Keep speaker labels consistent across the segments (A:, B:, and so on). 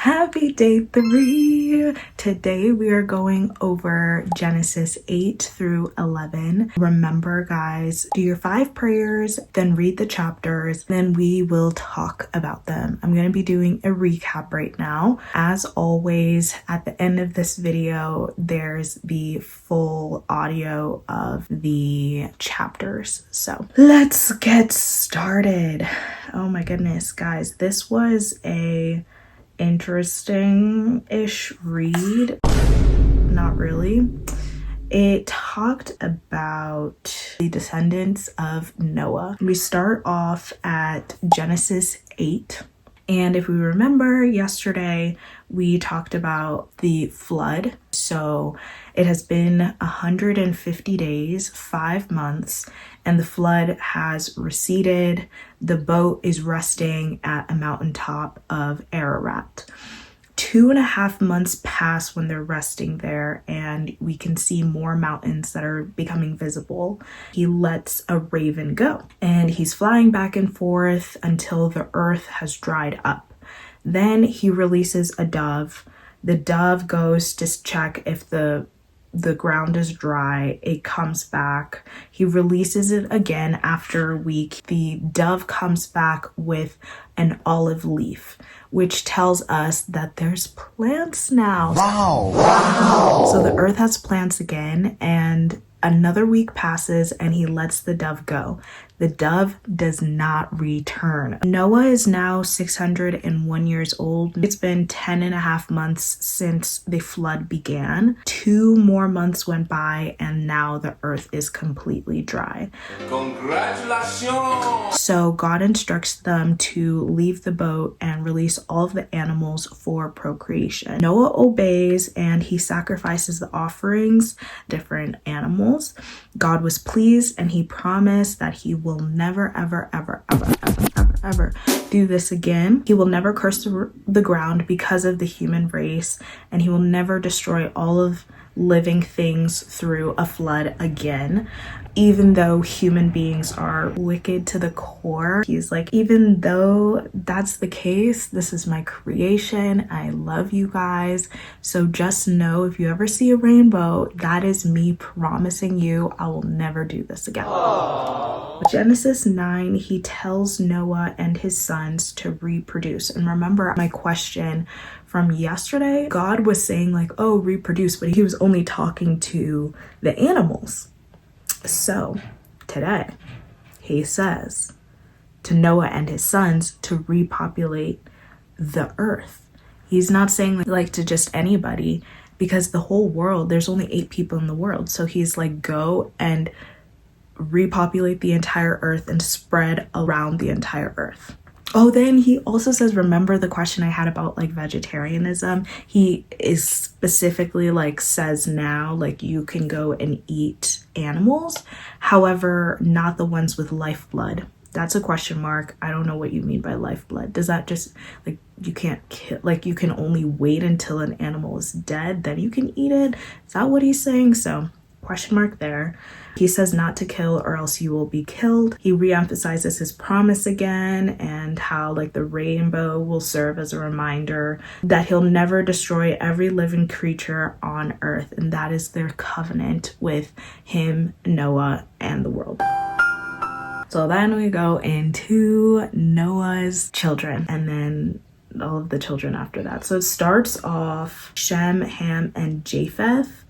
A: Happy day 3! Today we are going over Genesis 8 through 11. Remember, guys, do your 5 prayers, then read the chapters, then we will talk about them. I'm going to be doing a recap right now. As always, at the end of this video, there's the full audio of the chapters. So let's get started. Oh my goodness, guys, this was a interesting-ish read. Not really. It talked about the descendants of Noah. We start off at Genesis 8. And if we remember yesterday, we talked about the flood. So it has been 150 days, 5 months, and the flood has receded. The boat is resting at a mountaintop of Ararat. 2.5 months pass when they're resting there, and we can see more mountains that are becoming visible. He lets a raven go, and he's flying back and forth until the earth has dried up. Then he releases a dove. The dove goes to check if the ground is dry. It comes back. He releases it again after a week. The dove comes back with an olive leaf, which tells us that there's plants now. Wow. So the earth has plants again, and another week passes and he lets the dove go. The dove does not return. Noah is now 601 years old. It's been 10.5 months since the flood began. 2 more months went by and now the earth is completely dry. Congratulations! So God instructs them to leave the boat and release all of the animals for procreation. Noah obeys and he sacrifices the offerings, different animals. God was pleased and he promised that he will never, ever do this again. He will never curse the ground because of the human race, and he will never destroy all of living things through a flood again. Even though human beings are wicked to the core, he's like, even though that's the case, this is my creation. I love you guys. So just know, if you ever see a rainbow, that is me promising you I will never do this again. Aww. Genesis 9, he tells Noah and his sons to reproduce. And remember my question from yesterday, God was saying like, oh, reproduce, but he was only talking to the animals. So today he says to Noah and his sons to repopulate the earth. He's not saying like to just anybody, because the whole world, there's only 8 people in the world. So he's like, go and repopulate the entire earth and spread around the entire earth. Oh, then he also says, remember the question I had about like vegetarianism? He is specifically like says now, like you can go and eat animals. However, not the ones with lifeblood. That's a question mark. I don't know what you mean by lifeblood. Does that just like you can't kill, like you can only wait until an animal is dead, then you can eat it? Is that what he's saying? So question mark there. He says not to kill or else you will be killed. He reemphasizes his promise again and how like the rainbow will serve as a reminder that he'll never destroy every living creature on earth. And that is their covenant with him, Noah, and the world. So then we go into Noah's children and then all of the children after that. So it starts off Shem, Ham, and Japheth.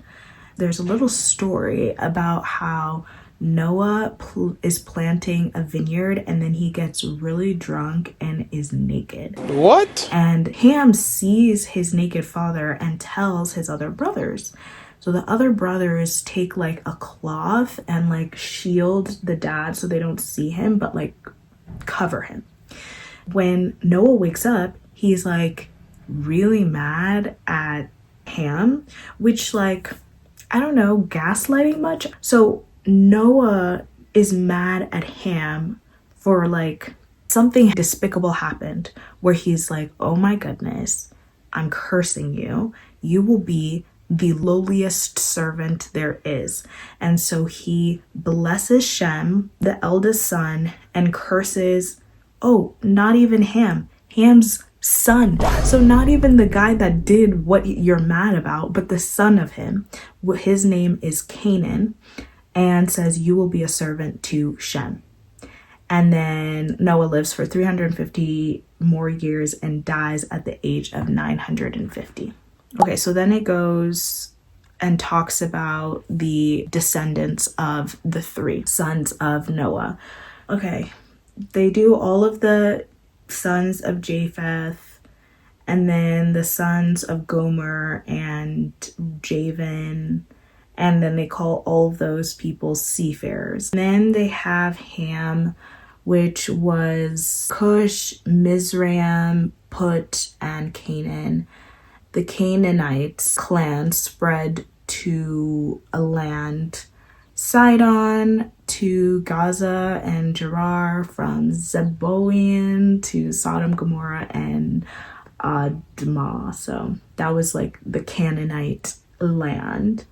A: There's a little story about how Noah is planting a vineyard and then he gets really drunk and is naked. What? And Ham sees his naked father and tells his other brothers. So the other brothers take like a cloth and like shield the dad so they don't see him, but like cover him. When Noah wakes up, he's like really mad at Ham, which like, I don't know, gaslighting much. So Noah is mad at Ham for like something despicable happened where he's like, oh my goodness, I'm cursing you. You will be the lowliest servant there is. And so he blesses Shem, the eldest son, and curses, oh, not even Ham. Ham's son. So not even the guy that did what you're mad about, but the son of him. His name is Canaan, and says, you will be a servant to Shem. And then Noah lives for 350 more years and dies at the age of 950. Okay, so then it goes and talks about the descendants of the three sons of Noah. Okay, they do all of the sons of Japheth, and then the sons of Gomer and Javan, and then they call all of those people seafarers. And then they have Ham, which was Cush, Mizraim, Put, and Canaan. The Canaanites clan spread to a land Sidon to Gaza and Gerar, from Zeboian to Sodom, Gomorrah, and Admah. So that was like the Canaanite land.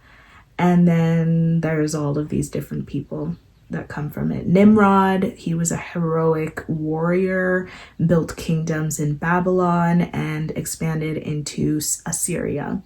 A: And then there's all of these different people that come from it. Nimrod, he was a heroic warrior, built kingdoms in Babylon, and expanded into Assyria.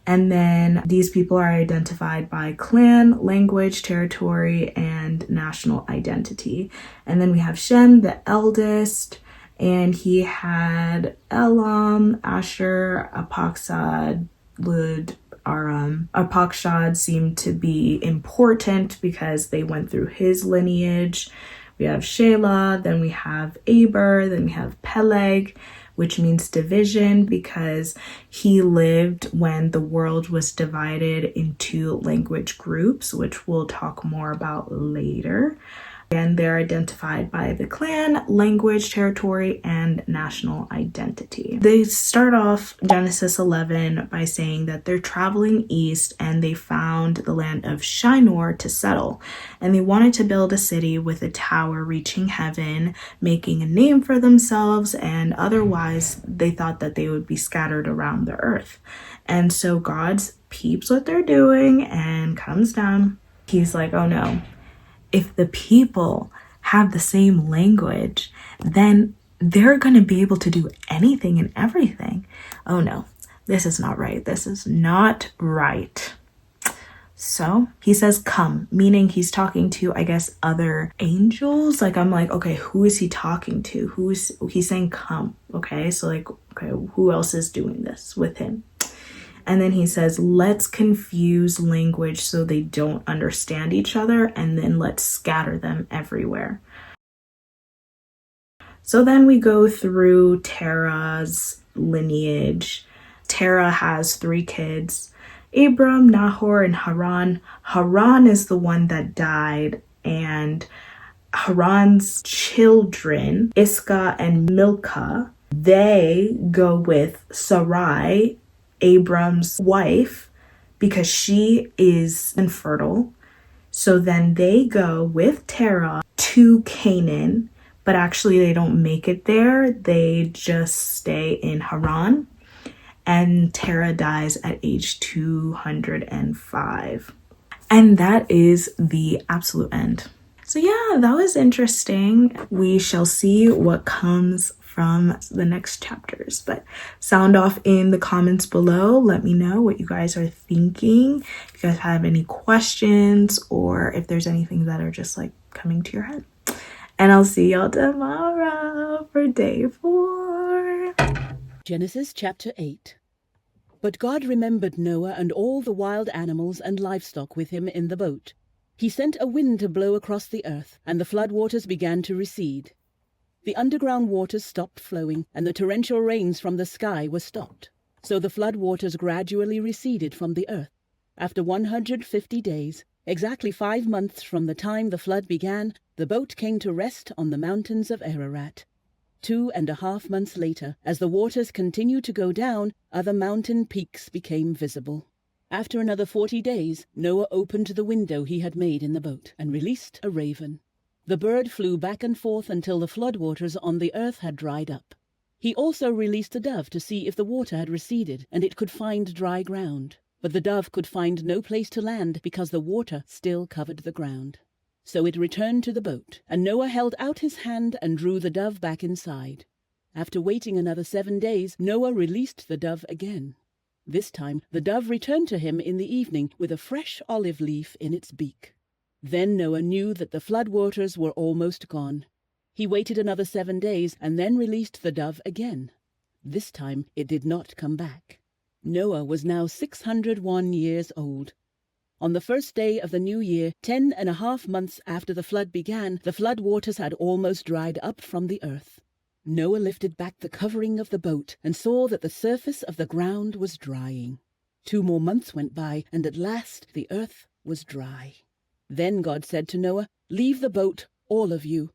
A: And then these people are identified by clan, language, territory, and national identity. And then we have Shem, the eldest, and he had Elam, Asher, Apakshad, Lud, Aram. Arpachshad seemed to be important because they went through his lineage. We have Shelah, then we have Aber, then we have Peleg, which means division, because he lived when the world was divided into language groups, which we'll talk more about later. And they're identified by the clan, language, territory, and national identity. They start off Genesis 11 by saying that they're traveling east and they found the land of Shinar to settle. And they wanted to build a city with a tower reaching heaven, making a name for themselves, and otherwise they thought that they would be scattered around the earth. And so God peeps what they're doing and comes down. He's like, oh no. If the people have the same language, then they're going to be able to do anything and everything. Oh no, this is not right. This is not right. So he says, come, meaning he's talking to, I guess, other angels. Like, I'm like, okay, who is he talking to? He's saying come. Okay. So like, okay, who else is doing this with him? And then he says, let's confuse language so they don't understand each other, and then let's scatter them everywhere. So then we go through Terah's lineage. Terah has 3 kids, Abram, Nahor, and Haran. Haran is the one that died, and Haran's children, Iscah and Milcah, they go with Sarai, Abram's wife, because she is infertile. So then they go with Terah to Canaan, but actually they don't make it there. They just stay in Haran. And Terah dies at age 205. And that is the absolute end. So yeah, that was interesting. We shall see what comes from the next chapters, but sound off in the comments below. Let me know what you guys are thinking. If you guys have any questions, or if there's anything that are just like coming to your head. And I'll see y'all tomorrow for day 4.
B: Genesis chapter 8. But God remembered Noah and all the wild animals and livestock with him in the boat. He sent a wind to blow across the earth, and the flood waters began to recede. The underground waters stopped flowing, and the torrential rains from the sky were stopped. So the flood waters gradually receded from the earth. After 150 days, exactly 5 months from the time the flood began, the boat came to rest on the mountains of Ararat. 2.5 months later, as the waters continued to go down, other mountain peaks became visible. After another 40 days, Noah opened the window he had made in the boat and released a raven. The bird flew back and forth until the floodwaters on the earth had dried up. He also released a dove to see if the water had receded and it could find dry ground. But the dove could find no place to land because the water still covered the ground. So it returned to the boat, and Noah held out his hand and drew the dove back inside. After waiting another 7 days, Noah released the dove again. This time, the dove returned to him in the evening with a fresh olive leaf in its beak. Then Noah knew that the flood waters were almost gone. He waited another 7 days and then released the dove again. This time, it did not come back. Noah was now 601 years old. On the first day of the new year, 10.5 months after the flood began, the flood waters had almost dried up from the earth. Noah lifted back the covering of the boat and saw that the surface of the ground was drying. 2 more months went by, and at last the earth was dry. Then God said to Noah, "Leave the boat, all of you.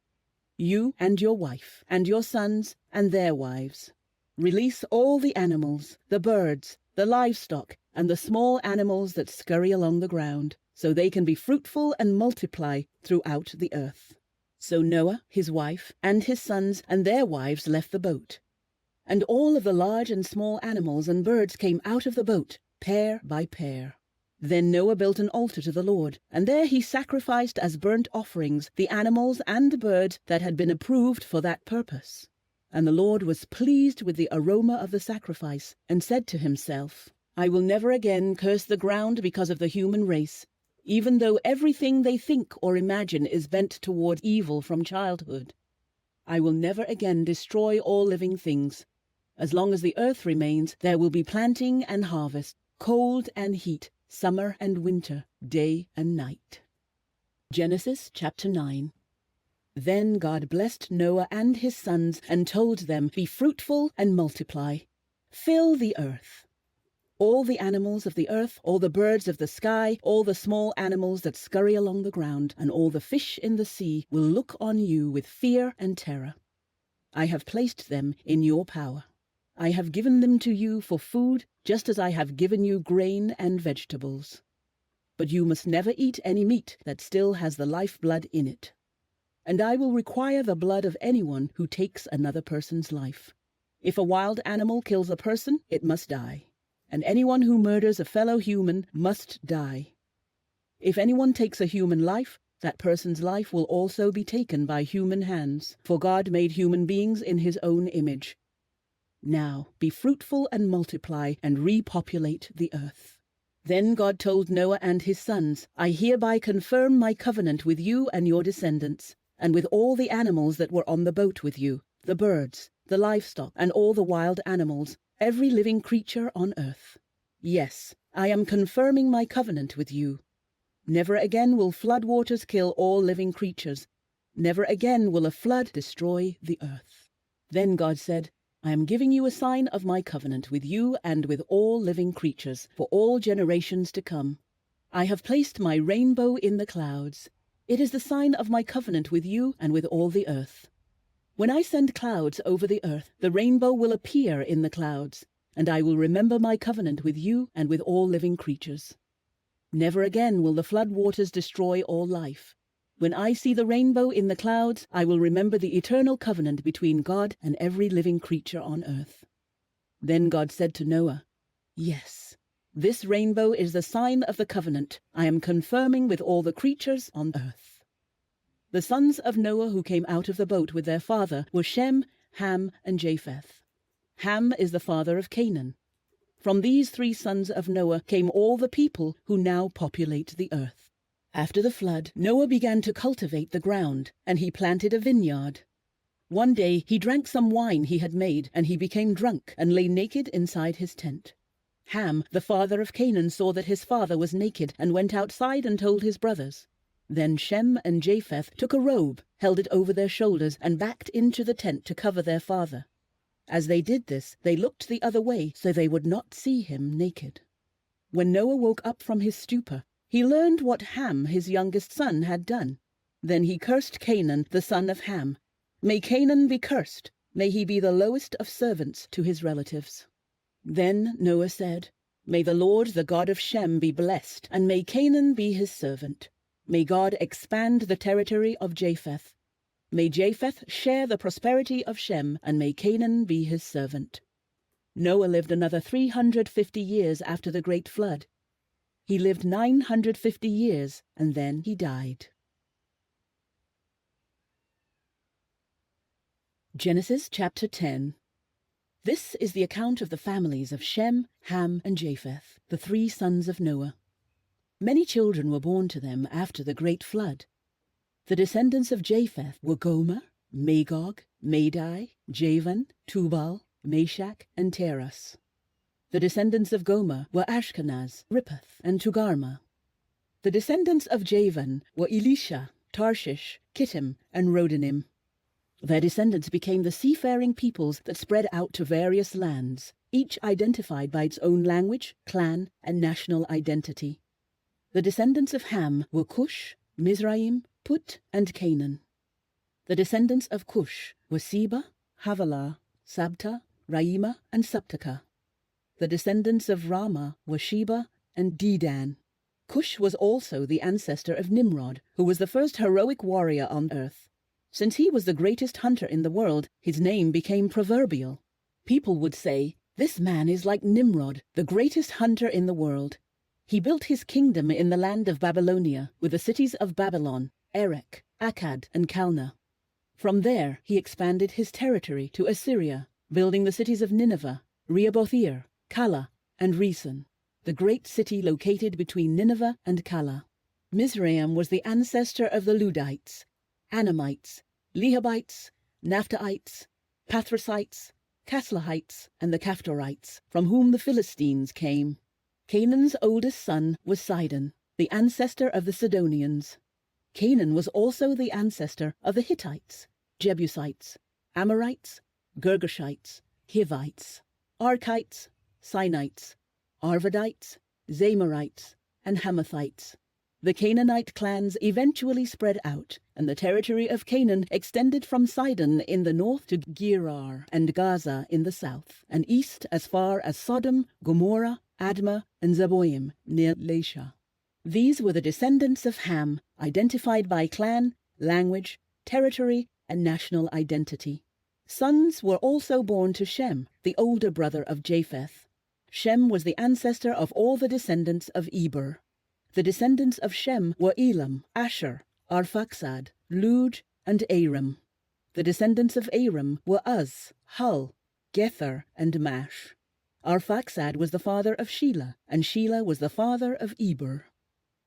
B: You and your wife, and your sons, and their wives. Release all the animals, the birds, the livestock, and the small animals that scurry along the ground, so they can be fruitful and multiply throughout the earth." So Noah, his wife, and his sons and their wives left the boat. And all of the large and small animals and birds came out of the boat, pair by pair. Then Noah built an altar to the Lord, and there he sacrificed as burnt offerings the animals and birds that had been approved for that purpose. And the Lord was pleased with the aroma of the sacrifice, and said to himself, "I will never again curse the ground because of the human race, even though everything they think or imagine is bent toward evil from childhood. I will never again destroy all living things. As long as the earth remains, there will be planting and harvest, cold and heat, summer and winter, day and night." Genesis chapter 9. Then God blessed Noah and his sons and told them, "Be fruitful and multiply. Fill the earth. All the animals of the earth, all the birds of the sky, all the small animals that scurry along the ground, and all the fish in the sea will look on you with fear and terror. I have placed them in your power. I have given them to you for food, just as I have given you grain and vegetables. But you must never eat any meat that still has the lifeblood in it. And I will require the blood of anyone who takes another person's life. If a wild animal kills a person, it must die. And anyone who murders a fellow human must die. If anyone takes a human life, that person's life will also be taken by human hands, for God made human beings in his own image. Now be fruitful and multiply and repopulate the earth." Then God told Noah and his sons, "I hereby confirm my covenant with you and your descendants, and with all the animals that were on the boat with you, the birds, the livestock, and all the wild animals, every living creature on earth. Yes, I am confirming my covenant with you. Never again will flood waters kill all living creatures. Never again will a flood destroy the earth." Then God said, "I am giving you a sign of my covenant with you and with all living creatures for all generations to come. I have placed my rainbow in the clouds. It is the sign of my covenant with you and with all the earth. When I send clouds over the earth, the rainbow will appear in the clouds, and I will remember my covenant with you and with all living creatures. Never again will the flood waters destroy all life. When I see the rainbow in the clouds, I will remember the eternal covenant between God and every living creature on earth." Then God said to Noah, "Yes, this rainbow is the sign of the covenant I am confirming with all the creatures on earth." The sons of Noah who came out of the boat with their father were Shem, Ham, and Japheth. Ham is the father of Canaan. From these 3 sons of Noah came all the people who now populate the earth. After the flood, Noah began to cultivate the ground, and he planted a vineyard. One day he drank some wine he had made, and he became drunk and lay naked inside his tent. Ham, the father of Canaan, saw that his father was naked and went outside and told his brothers. Then Shem and Japheth took a robe, held it over their shoulders, and backed into the tent to cover their father. As they did this, they looked the other way so they would not see him naked. When Noah woke up from his stupor, he learned what Ham, his youngest son, had done. Then he cursed Canaan, the son of Ham. "May Canaan be cursed. May he be the lowest of servants to his relatives." Then Noah said, "May the Lord, the God of Shem, be blessed, and may Canaan be his servant. May God expand the territory of Japheth. May Japheth share the prosperity of Shem, and may Canaan be his servant." Noah lived another 350 years after the great flood. He lived 950 years, and then he died. Genesis chapter 10. This is the account of the families of Shem, Ham, and Japheth, the 3 sons of Noah. Many children were born to them after the great flood. The descendants of Japheth were Gomer, Magog, Madai, Javan, Tubal, Meshach, and Teras. The descendants of Gomer were Ashkenaz, Rippath, and Togarmah. The descendants of Javan were Elisha, Tarshish, Kittim, and Rodanim. Their descendants became the seafaring peoples that spread out to various lands, each identified by its own language, clan, and national identity. The descendants of Ham were Cush, Mizraim, Put, and Canaan. The descendants of Cush were Seba, Havilah, Sabta, Raima, and Sabtaka. The descendants of Rama were Sheba and Dedan. Cush was also the ancestor of Nimrod, who was the first heroic warrior on earth. Since he was the greatest hunter in the world, his name became proverbial. People would say, "This man is like Nimrod, the greatest hunter in the world." He built his kingdom in the land of Babylonia, with the cities of Babylon, Erech, Akkad, and Calneh. From there he expanded his territory to Assyria, building the cities of Nineveh, Rehoboth-ir, Calah, and Resen, the great city located between Nineveh and Calah. Mizraim was the ancestor of the Ludites, Anamites, Lehabites, Naphtuhites, Pathrusites, Caslahites, and the Caphtorites, from whom the Philistines came. Canaan's oldest son was Sidon, the ancestor of the Sidonians. Canaan was also the ancestor of the Hittites, Jebusites, Amorites, Girgashites, Hivites, Archites, Sinites, Arvadites, Zamorites, and Hamathites. The Canaanite clans eventually spread out, and the territory of Canaan extended from Sidon in the north to Gerar and Gaza in the south, and east as far as Sodom, Gomorrah, Admah, and Zeboim near Lasha. These were the descendants of Ham, identified by clan, language, territory, and national identity. Sons were also born to Shem, the older brother of Japheth. Shem was the ancestor of all the descendants of Eber. The descendants of Shem were Elam, Asher, Arphaxad, Lud, and Aram. The descendants of Aram were Uz, Hul, Gether, and Mash. Arphaxad was the father of Shelah, and Shelah was the father of Eber.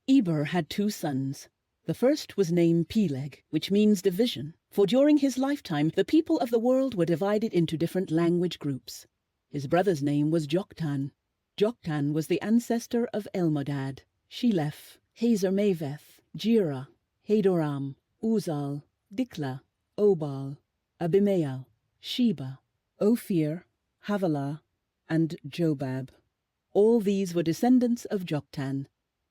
B: Eber had 2 sons. The first was named Peleg, which means division, for during his lifetime the people of the world were divided into different language groups. His brother's name was Joktan. Joktan was the ancestor of Elmodad, Sheleph, Hazar-Maveth, Jirah, Hadoram, Uzal, Diklah, Obal, Abimael, Sheba, Ophir, Havilah, and Jobab. All these were descendants of Joktan.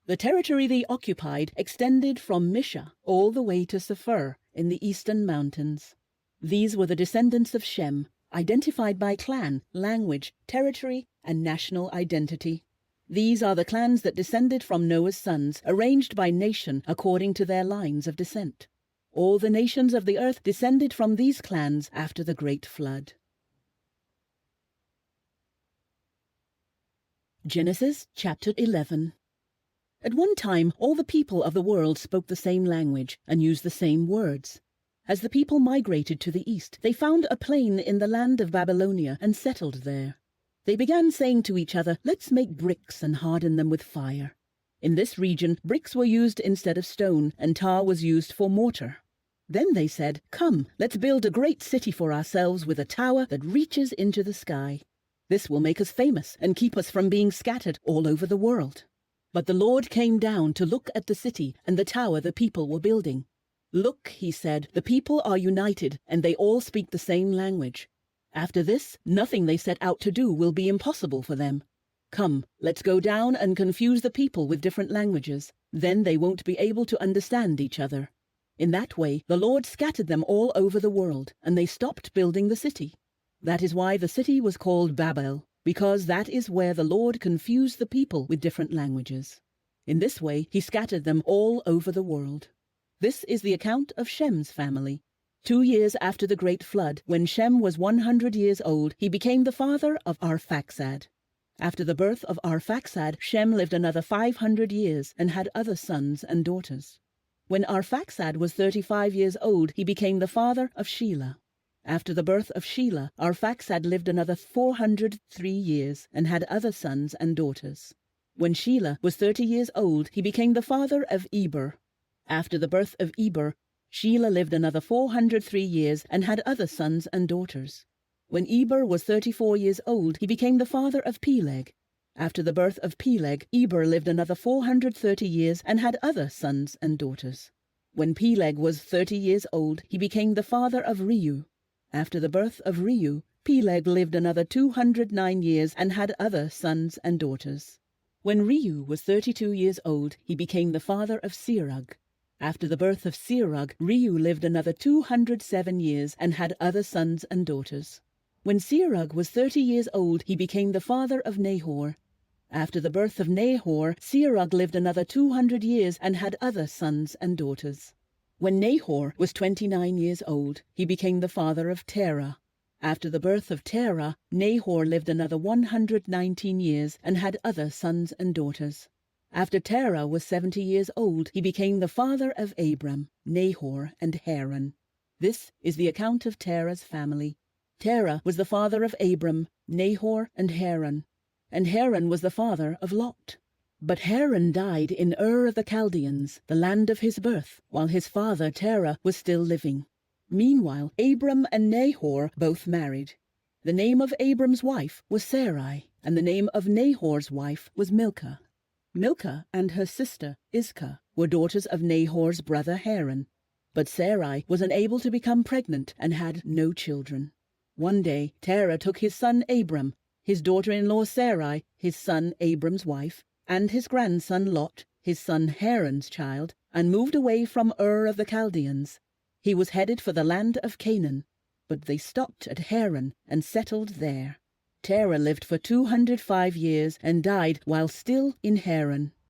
B: The territory they occupied extended from Misha all the way to Sephir in the eastern mountains. These were the descendants of Shem, identified by clan, language, territory, and national identity. These are the clans that descended from Noah's sons, arranged by nation according to their lines of descent. All the nations of the earth descended from these clans after the great flood. Genesis chapter 11. At one time, all the people of the world spoke the same language and used the same words. As the people migrated to the east, they found a plain in the land of Babylonia and settled there. They began saying to each other, "Let's make bricks and harden them with fire." In this region, bricks were used instead of stone, and tar was used for mortar. Then they said, "Come, let's build a great city for ourselves with a tower that reaches into the sky. This will make us famous and keep us from being scattered all over the world." But the Lord came down to look at the city and the tower the people were building. "Look," he said, "the people are united, and they all speak the same language. After this, nothing they set out to do will be impossible for them. Come, let's go down and confuse the people with different languages. Then they won't be able to understand each other." In that way, the Lord scattered them all over the world, and they stopped building the city. That is why the city was called Babel, because that is where the Lord confused the people with different languages. In this way, he scattered them all over the world. This is the account of Shem's family. 2 years after the great flood, when Shem was 100 years old, he became the father of Arphaxad. After the birth of Arphaxad, Shem lived another 500 years and had other sons and daughters. When Arphaxad was 35 years old, he became the father of Shelah. After the birth of Shelah, Arphaxad lived another 403 years and had other sons and daughters. When Shelah was 30 years old, he became the father of Eber. After the birth of Eber, Shelah lived another 403 years and had other sons and daughters. When Eber was 34 years old, he became the father of Peleg. After the birth of Peleg, Eber lived another 430 years and had other sons and daughters. When Peleg was 30 years old, he became the father of Reu. After the birth of Reu, Peleg lived another 209 years and had other sons and daughters. When Reu was 32 years old, he became the father of Serug. After the birth of Serug, Reu lived another 207 years and had other sons and daughters. When Serug was 30 years old, he became the father of Nahor. After the birth of Nahor, Serug lived another 200 years and had other sons and daughters. When Nahor was 29 years old, he became the father of Terah. After the birth of Terah, Nahor lived another 119 years and had other sons and daughters. After Terah was 70 years old, he became the father of Abram, Nahor, and Haran. This is the account of Terah's family. Terah was the father of Abram, Nahor, and Haran was the father of Lot. But Haran died in Ur of the Chaldeans, the land of his birth, while his father Terah was still living. Meanwhile, Abram and Nahor both married. The name of Abram's wife was Sarai, and the name of Nahor's wife was Milcah. Milcah and her sister Iscah were daughters of Nahor's brother Haran. But Sarai was unable to become pregnant and had no children. One day Terah took his son Abram, his daughter-in-law Sarai, his son Abram's wife, and his grandson Lot, his son Haran's child, and moved away from Ur of the Chaldeans. He was headed for the land of Canaan, but they stopped at Haran and settled there. Terah lived for 205 years and died while still in Haran.